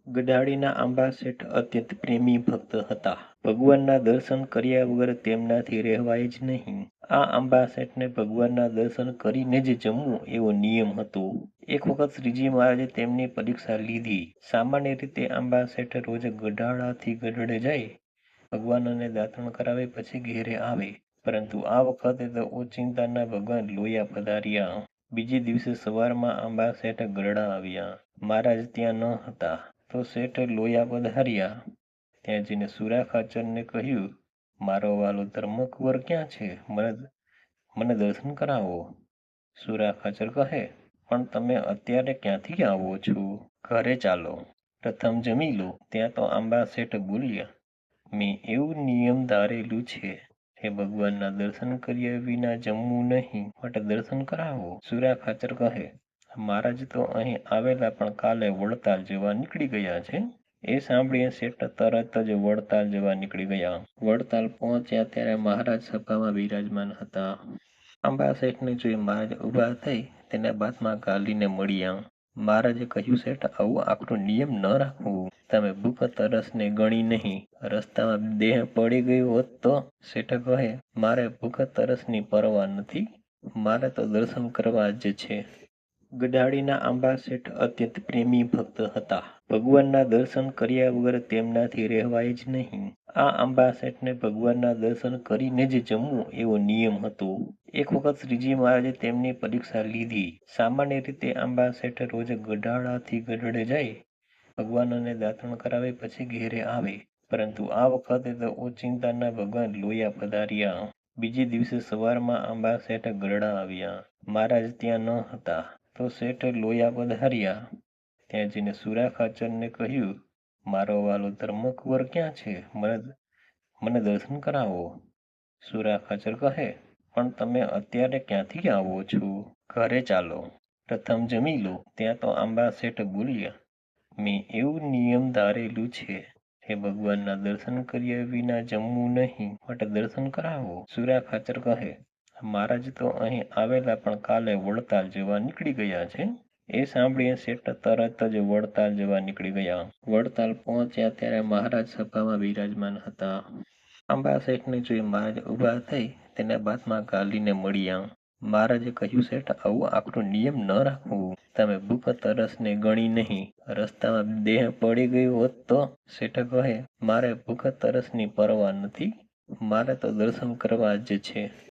ગઢાળીના આંબા શેઠ અત્યંત પ્રેમી ભક્ત હતા. ભગવાનના દર્શન કર્યા વગર તેમનાથી રહેવાય જ નહીં. આ આંબા શેઠને ભગવાનના દર્શન કરીને જ જમવું એવો નિયમ હતો. એક વખત શ્રીજી મહારાજે તેમની પરીક્ષા લીધી. સામાન્ય રીતે આંબા શેઠ રોજ ગઢાળાથી ગઢડે જાય, ભગવાનને દાતણ કરાવે પછી ઘેરે આવે. પરંતુ આ વખતે તો ઓચિંતાના ભગવાન લોયા પધાર્યા. બીજે દિવસે સવારમાં આંબા શેઠ ગરડા આવ્યા. મહારાજ ત્યાં ન હતા. તો શેઠ લોયા પધાર્યા. ત્યાં જઈને સુરા ખાચરને કહ્યું, મારો વાલો ધર્મકુંવર ક્યાં છે? મને દર્શન કરાવો. સુરા ખાચર કહે, પણ તમે અત્યારે ક્યાંથી આવો છો? ઘરે ચાલો, પ્રથમ જમી લો. ત્યાં તો આંબા શેઠ બોલ્યા, મેં એવું નિયમ ધારેલું છે કે ભગવાનના દર્શન કર્યા વિના જમવું નહીં, માટે દર્શન કરાવો. સુરા ખાચર કહે, મહારાજ તો અહીં આવેલા પણ કાલે વડતાલ જવા નીકળી ગયા છે. એ સાંભળીને શેઠ તરત જ વડતાલ જવા નીકળી ગયા. વડતાલ પહોંચ્યા ત્યારે મહારાજ સભામાં બિરાજમાન હતા. આંબા શેઠને જોઈ મહારાજ ઊભા થઈ તેના બાથમાં ગાલીને મળ્યા. મહારાજે કહ્યું, શેઠ આવું આકરો નિયમ ન રાખવું. તમે ભૂખ તરસને ગણી નહીં, રસ્તામાં દેહ પડી ગયું હોત તો? શેઠ કહે, મારે ભૂખ તરસની પરવા નથી, મારે તો દર્શન કરવા જ છે. ગઢાળીના આંબા શેઠ અત્યંત પ્રેમી ભક્ત હતા. ભગવાનના દર્શન કર્યા વગર તેમનાથી રહેવાય જ નહીં. આ આંબા શેઠને ભગવાનના દર્શન કરીને જ જમવું એવો નિયમ હતો. એક વખત શ્રીજી મહારાજે તેમની પરીક્ષા લીધી. સામાન્ય રીતે આંબા શેઠ રોજ ગઢાળાથી ગઢડે જાય, ભગવાનને દાતણ કરાવે પછી ઘેરે આવે. પરંતુ આ વખતે તો ઓચિંતાના ભગવાન લોયા પધાર્યા. બીજે દિવસે સવારમાં આંબા શેઠ ગરડા આવ્યા. મહારાજ ત્યાં ન હતા. તો શેઠ લોયા પધાર્યા. ત્યાં જઈને સુરા ખાચરને કહ્યું, મારો વાલો ધર્મકુંવર ક્યાં છે? મને દર્શન કરાવો. સુરા ખાચર કહે, પણ તમે અત્યારે ક્યાંથી આવો છો? ઘરે ચાલો, પ્રથમ જમી લો. ત્યાં તો આંબા શેઠ બોલ્યા, મેં એવું નિયમ ધારેલું છે કે ભગવાનના દર્શન કર્યા વિના જમવું નહીં, માટે દર્શન કરાવો. સુરા ખાચર કહે, મહારાજ તો અહીં આવેલા પણ કાલે વડતાલ જવા નીકળી ગયા છે. એ સાંભળીને શેઠ તરત જ વડતાલ જવા નીકળી ગયા. વડતાલ પહોંચ્યા ત્યારે મહારાજ સભામાં બિરાજમાન હતા. આંબા શેઠને જોઈ મહારાજ ઊભા થઈ તેના બાથમાં ગાલીને મળ્યા. મહારાજે કહ્યું, શેઠ આવું આકરો નિયમ ન રાખવું. તમે ભૂખ તરસને ગણી નહીં, રસ્તામાં દેહ પડી ગયું હોત તો? શેઠ કહે, મારે ભૂખ તરસની પરવા નથી, મારે તો દર્શન કરવા જ છે.